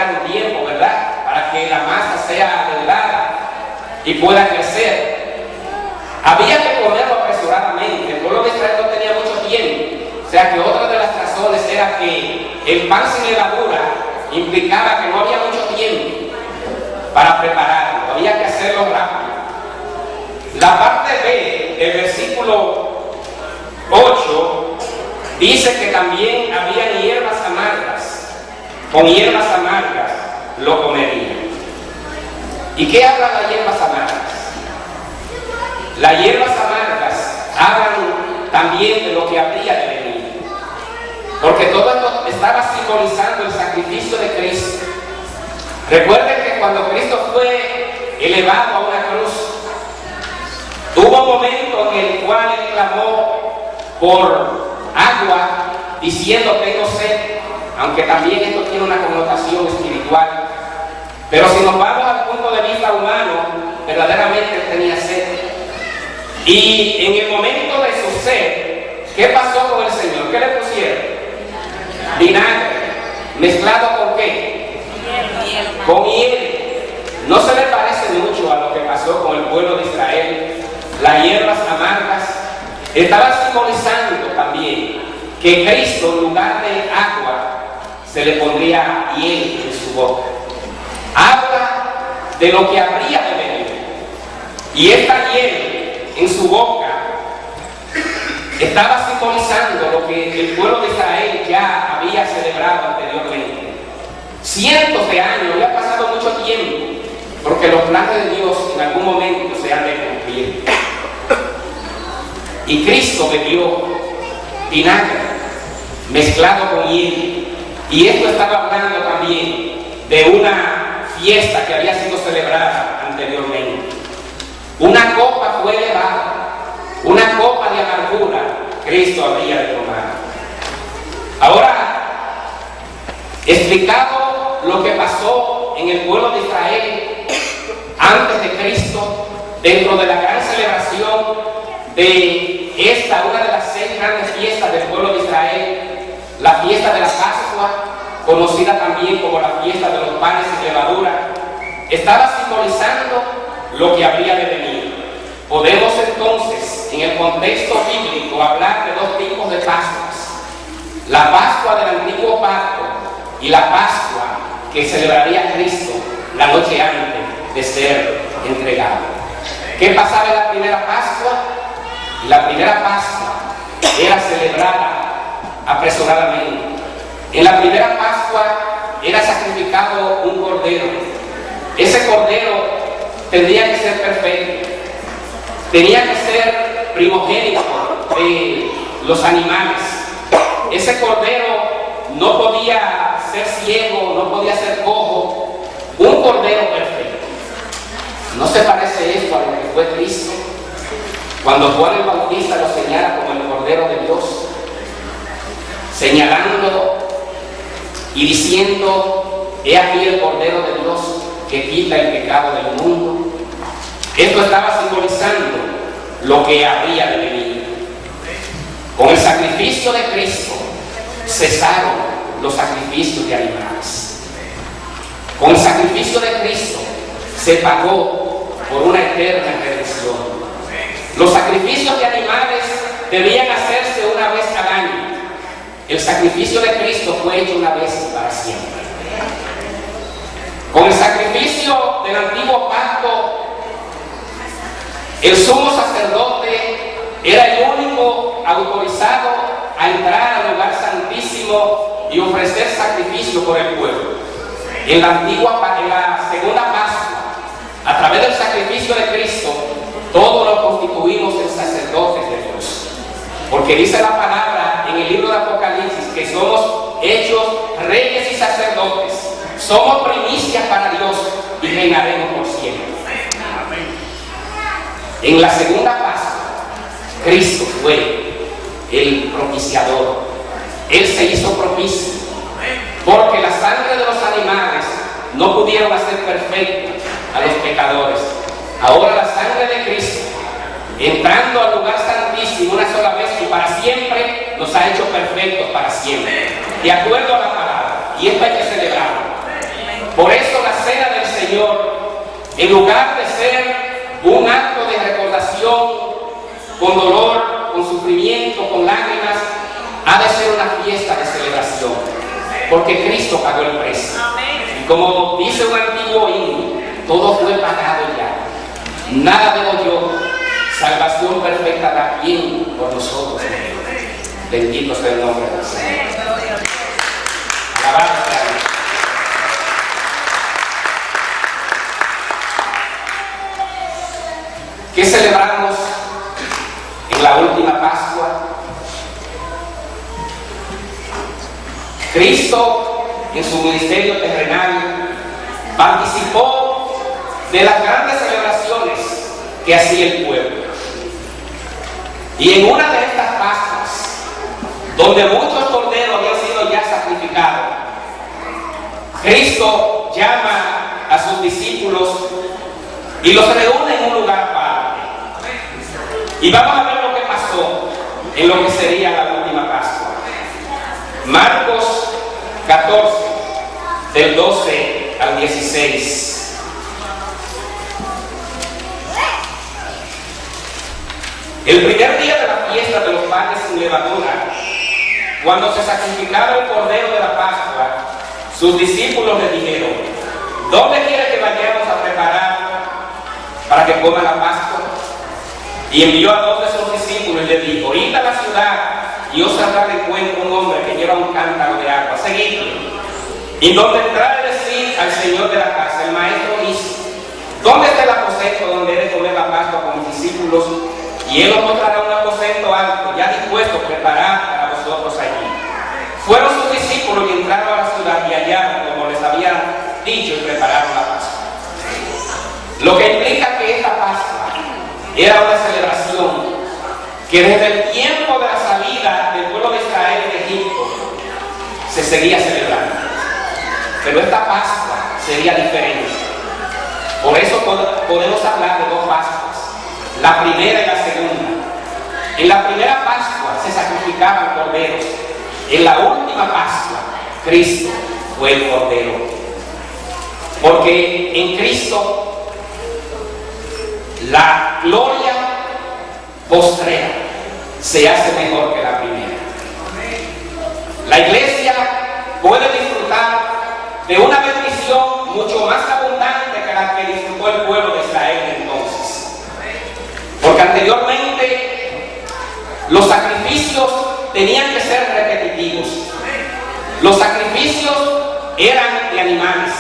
esperar un tiempo, ¿verdad? Para que la masa sea delgada y pueda crecer. Había que comerlo apresuradamente. El pueblo de Israel no tenía mucho tiempo. O sea que otra de las razones era que el pan sin levadura implicaba que no había mucho tiempo para prepararlo. Había que hacerlo rápido. La parte B del versículo 8 dice que también había hierbas amargas. Con hierbas amargas lo comerían. ¿Y qué habla las hierbas amargas? Las hierbas amargas hablan también de lo que habría de venir. Porque todo esto estaba simbolizando el sacrificio de Cristo. Recuerden que cuando Cristo fue elevado a una cruz, tuvo un momento en el cual él clamó por agua, diciendo tengo sed, aunque también esto tiene una connotación espiritual. Pero si nos vamos al punto de vista humano, verdaderamente él tenía sed. Y en el momento de su sed, ¿qué pasó con el Señor? ¿Qué le pusieron? Vinagre, mezclado con ¿qué? Con hiel. No se le parece mucho a lo que pasó con el pueblo de Israel. Las hierbas amargas estaban simbolizando también que Cristo, en lugar de agua, se le pondría hiel en su boca. Habla de lo que habría de venir. Y esta hiel en su boca estaba simbolizando lo que el pueblo de Israel ya había celebrado anteriormente. Cientos de años, ya ha pasado mucho tiempo, porque los planes de Dios en algún momento se han de cumplir. Y Cristo bebió vinagre mezclado con hiel. Y esto estaba hablando también de una fiesta que había sido celebrada anteriormente. Una copa fue elevada, una copa de amargura Cristo habría de tomar. Ahora, explicado lo que pasó en el pueblo de Israel antes de Cristo, dentro de la gran celebración de esta, una de las 6 grandes fiestas del pueblo de Israel, la fiesta de la Pascua, conocida también como la fiesta de los panes sin levadura, estaba simbolizando lo que habría de venir. Podemos entonces, en el contexto bíblico, hablar de 2 tipos de Pascuas: la Pascua del antiguo pacto y la Pascua que celebraría Cristo la noche antes de ser entregado. ¿Qué pasaba en la primera Pascua? La primera Pascua era celebrada apresuradamente. En la primera Pascua era sacrificado un cordero. Ese cordero tendría que ser perfecto, tenía que ser primogénito de los animales. Ese cordero no podía ser ciego, no podía ser cojo, un cordero perfecto. ¿No se parece esto a lo que fue Cristo? Cuando Juan el Bautista lo señala como el Cordero de Dios, señalándolo y diciendo: he aquí el Cordero de Dios que quita el pecado del mundo. Esto estaba simbolizando lo que habría de venir. Con el sacrificio de Cristo cesaron los sacrificios de animales. Con el sacrificio de Cristo se pagó por una eterna redención. Los sacrificios de animales debían hacerse una vez al año. El sacrificio de Cristo fue hecho una vez para siempre. Con el sacrificio del antiguo pacto, el sumo sacerdote era el único autorizado a entrar al lugar santísimo y ofrecer sacrificio por el pueblo. En la segunda Pascua, a través del sacrificio de Cristo, todos nos constituimos en sacerdotes de Dios. Porque dice la palabra en el libro de Apocalipsis que somos hechos reyes y sacerdotes. Somos primicias para Dios y reinaremos por siempre. En la segunda Pascua, Cristo fue el propiciador. Él se hizo propicio. Porque la sangre de los animales no pudieron hacer perfectos a los pecadores. Ahora la sangre de Cristo, entrando al lugar santísimo una sola vez y para siempre, nos ha hecho perfectos para siempre, de acuerdo a la palabra. Y esto hay que celebrarlo. en lugar de ser un acto de recordación con dolor, con sufrimiento, con lágrimas, ha de ser una fiesta de celebración, porque Cristo pagó el precio. Y como dice un antiguo himno, todo fue pagado ya. Nada debo yo, salvación perfecta da quien por nosotros. Bendito sea el nombre del Señor. Alabado sea Dios. ¿Qué celebramos en la última Pascua? Cristo, en su ministerio terrenal, participó de las grandes celebraciones que hacía el pueblo. Y en una de estas Pascuas, donde muchos corderos habían sido ya sacrificados, Cristo llama a sus discípulos y los reúne en un lugar aparte. Y vamos a ver lo que pasó en lo que sería la última Pascua. Marcos 14, del 12 al 16. El primer día de la fiesta de los panes sin levadura, cuando se sacrificaba el cordero de la Pascua, sus discípulos le dijeron: ¿dónde quiere que vayamos a preparar para que coman la Pascua? Y envió a 2 de sus discípulos y le dijo: id a la ciudad y os hará de encuentro un hombre que lleva un cántaro de agua, seguidlo. Y donde entrare decir al señor de la casa: el maestro dice, ¿dónde está el aposento donde he de comer la Pascua con mis discípulos? Y él os mostrará un aposento alto, ya dispuesto, preparado para vosotros allí. Fueron sus discípulos y entraron a la ciudad y hallaron como les había dicho y prepararon la Pascua. Lo que implica que esta Pascua era una celebración que desde el tiempo de la salida del pueblo de Israel de Egipto se seguía celebrando. Pero esta Pascua sería diferente. Por eso podemos hablar de 2 Pascuas, la primera y la segunda. En la primera Pascua se sacrificaban corderos. En la última Pascua, Cristo fue el cordero. Porque en Cristo la gloria postrera se hace mejor que la primera. La iglesia puede disfrutar de una bendición mucho más abundante que la que disfrutó el pueblo de Israel entonces. Porque anteriormente los sacrificios tenían que ser repetitivos. Los sacrificios eran de animales.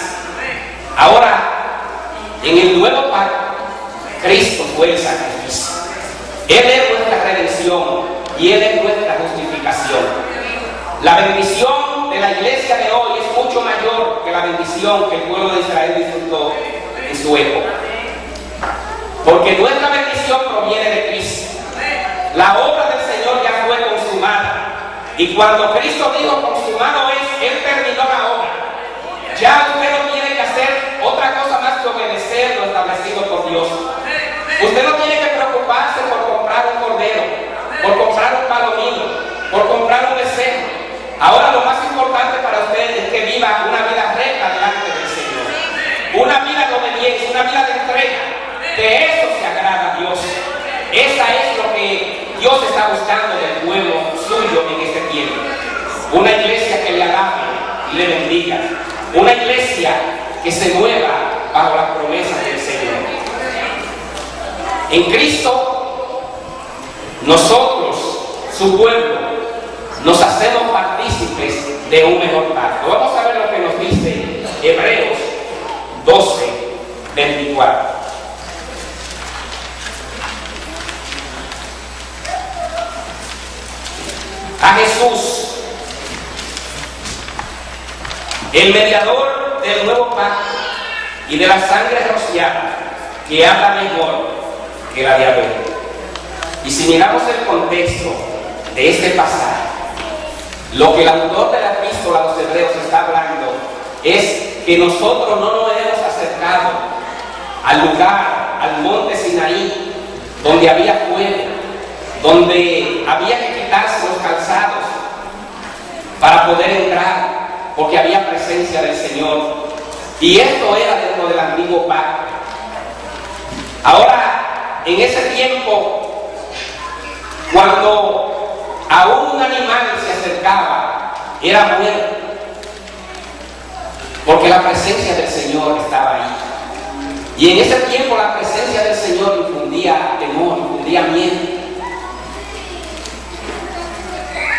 Ahora, en el nuevo pacto, Cristo fue el sacrificio. Él es nuestra redención y Él es nuestra justificación. La bendición de la iglesia de hoy es mucho mayor que la bendición que el pueblo de Israel disfrutó en su época. Porque nuestra bendición proviene de Cristo. La obra del Señor ya fue consumada. Y cuando Cristo dijo consumado es, Él terminó la obra. Ya usted no tiene que hacer otra cosa más que obedecer lo establecido por Dios. Usted no tiene que preocuparse por comprar un cordero, por comprar un palomino, por comprar un becerro. Ahora lo más importante para usted es que viva una vida recta delante del Señor. Una vida de obediencia, una vida de entrega. De eso se agrada a Dios. Esa es lo que Dios está buscando del pueblo suyo en este tiempo. Una iglesia que le alabe y le bendiga. Una iglesia que se mueva bajo las promesas del Señor. En Cristo, nosotros, su pueblo, nos hacemos partícipes de un mejor pacto. Vamos a ver lo que nos dice Hebreos 12, 24. A Jesús, el mediador del nuevo pacto y de la sangre rociada, que habla mejor que la de Abel. Y si miramos el contexto de este pasaje, lo que el autor de la epístola a los Hebreos está hablando es que nosotros no nos hemos acercado al lugar, al monte Sinaí, donde había fuego, donde había que quitarse los calzados para poder entrar, porque había presencia del Señor. Y esto era dentro del antiguo pacto. Ahora, en ese tiempo, cuando a un animal se acercaba, era muerto, porque la presencia del Señor estaba ahí. Y en ese tiempo la presencia del Señor infundía temor, infundía miedo.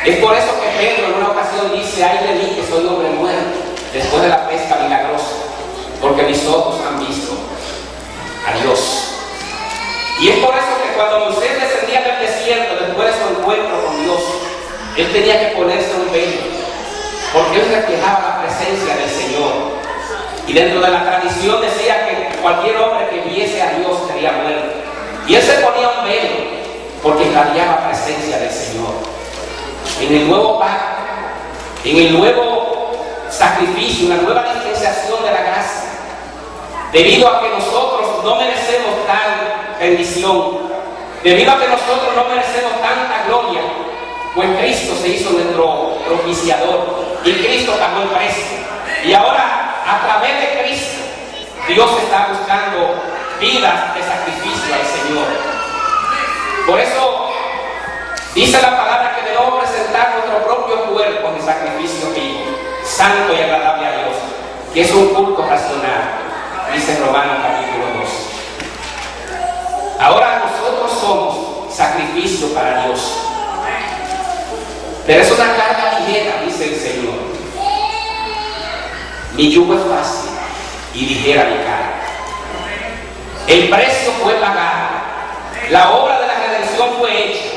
Es por eso que Pedro en una ocasión dice: ay de mí que soy hombre muerto, después de la pesca milagrosa, porque mis ojos han visto a Dios. Y es por eso que cuando Moisés descendía del desierto, después de su encuentro con Dios, él tenía que ponerse un velo, porque él reflejaba la presencia del Señor. Y dentro de la tradición decía que cualquier hombre que viese a Dios sería muerto. Y él se ponía un velo, porque irradiaba presencia del Señor. En el nuevo pacto, en el nuevo sacrificio, en la nueva dispensación de la gracia, debido a que nosotros no merecemos tal bendición, debido a que nosotros no merecemos tanta gloria, pues Cristo se hizo nuestro propiciador y Cristo pagó el precio. Y ahora, a través de Cristo, Dios está buscando vidas de sacrificio al Señor. Por eso dice la palabra que debemos presentar nuestro propio cuerpo en sacrificio vivo, santo y agradable a Dios, que es un culto racional, dice Romanos capítulo 2. Ahora nosotros somos sacrificio para Dios, pero es una carga ligera, dice el Señor. Mi yugo es fácil y ligera mi carga. El precio fue pagado, la obra de la redención fue hecha.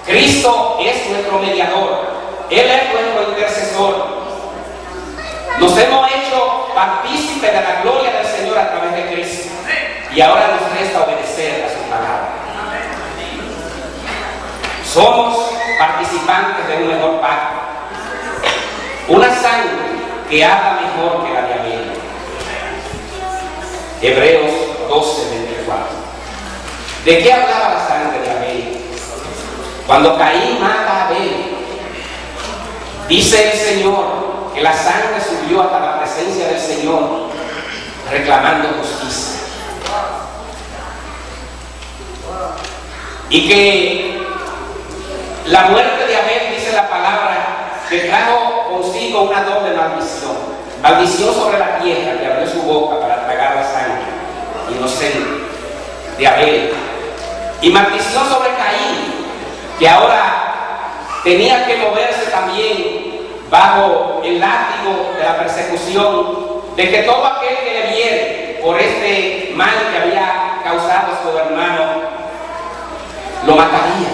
Cristo es nuestro mediador, Él es nuestro intercesor. Nos hemos hecho partícipes de la gloria del Señor a través de Cristo, y ahora nos resta obedecer a su palabra. Somos participantes de un mejor pacto, una sangre que habla mejor que la de Abel. Hebreos 12:24. ¿De qué hablaba la sangre de Abel? Cuando Caín mata a Abel, dice el Señor que la sangre subió hasta la presencia del Señor reclamando justicia. Y que la muerte de Abel, dice la palabra, que trajo consigo una doble maldición. Maldición sobre la tierra, que abrió su boca para tragar la sangre inocente de Abel. Y maldición sobre Caín, que ahora tenía que moverse también bajo el látigo de la persecución, de que todo aquel que le viere por este mal que había causado a su hermano, lo mataría.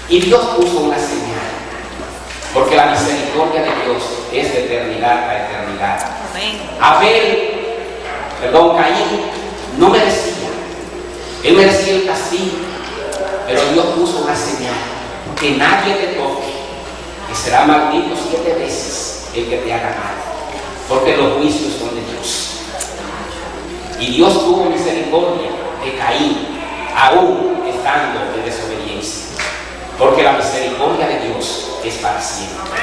Y Dios puso una señal, porque la misericordia de Dios es de eternidad a eternidad. Caín no merecía, él merecía el castigo, pero Dios puso una señal: que nadie te toque, que será maldito 7 veces el que te haga mal, porque los juicios son de Dios. Y Dios tuvo misericordia de Caín, aún estando en desobediencia, porque la misericordia de Dios es para siempre.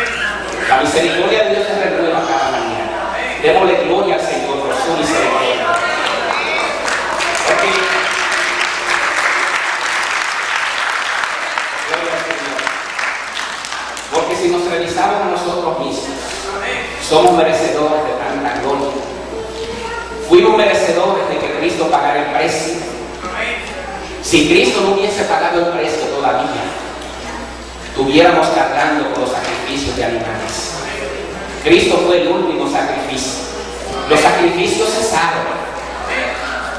La misericordia de Dios se renueva cada mañana. Démosle gloria al Señor por su misericordia. Porque si nos revisamos a nosotros mismos, somos merecedores de tanta gloria. Fuimos merecedores de que Cristo pagara el precio. Si Cristo no hubiese pagado el precio todavía, estuviéramos cargando con los sacrificios de animales. Cristo fue el último sacrificio. Los sacrificios cesaron.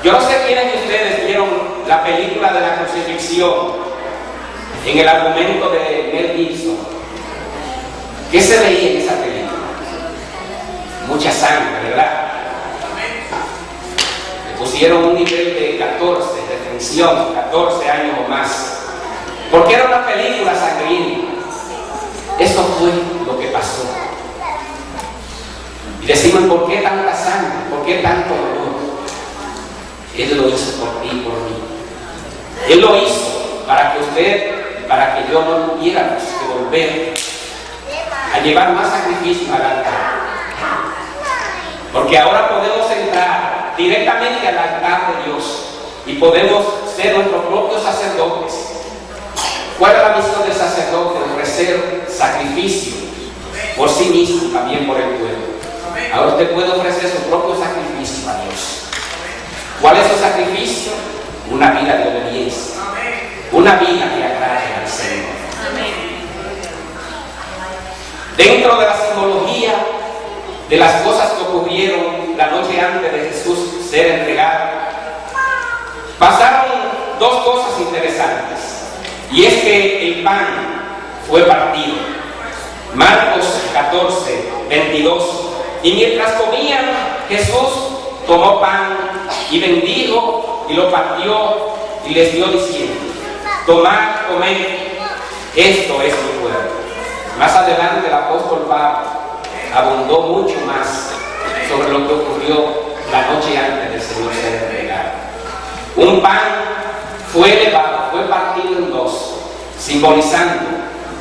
Yo no sé quiénes de ustedes vieron la película de la crucifixión en el argumento de Mel Gibson. ¿Qué se veía en esa película? Mucha sangre, ¿verdad? Le pusieron un nivel de 14, de tensión, 14 años o más, porque era una película sangrienta. Eso fue lo que pasó. Y decimos: ¿por qué tanta sangre? ¿Por qué tanto dolor? Él lo hizo por ti y por mí. Él lo hizo para que usted, para que yo no tuviéramos que volver a llevar más sacrificios al altar. Porque ahora podemos entrar directamente al altar de Dios y podemos ser nuestros propios sacerdotes. ¿Cuál es la misión del sacerdote? Ofrecer sacrificio por sí mismo, también por el pueblo. Ahora usted puede ofrecer su propio sacrificio a Dios. ¿Cuál es su sacrificio? Una vida de obediencia, una vida que agrade al Señor. Dentro de la simbología de las cosas que ocurrieron la noche antes de Jesús ser entregado, pasaron dos cosas interesantes, y es que el pan fue partido. Marcos 14, 22. Y mientras comían, Jesús tomó pan y bendijo y lo partió y les dio diciendo: tomad, comed, esto es mi cuerpo. Más adelante el apóstol Pablo abundó mucho más sobre lo que ocurrió la noche antes del Señor ser entregado. Un pan fue elevado, fue partido en dos, simbolizando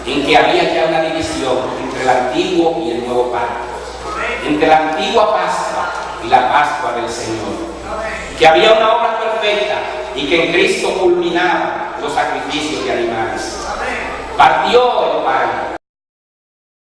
en que había ya una división entre el antiguo y el nuevo pacto, entre la antigua Pascua y la Pascua del Señor, que había una obra perfecta y que en Cristo culminaba los sacrificios de animales. Partió el pan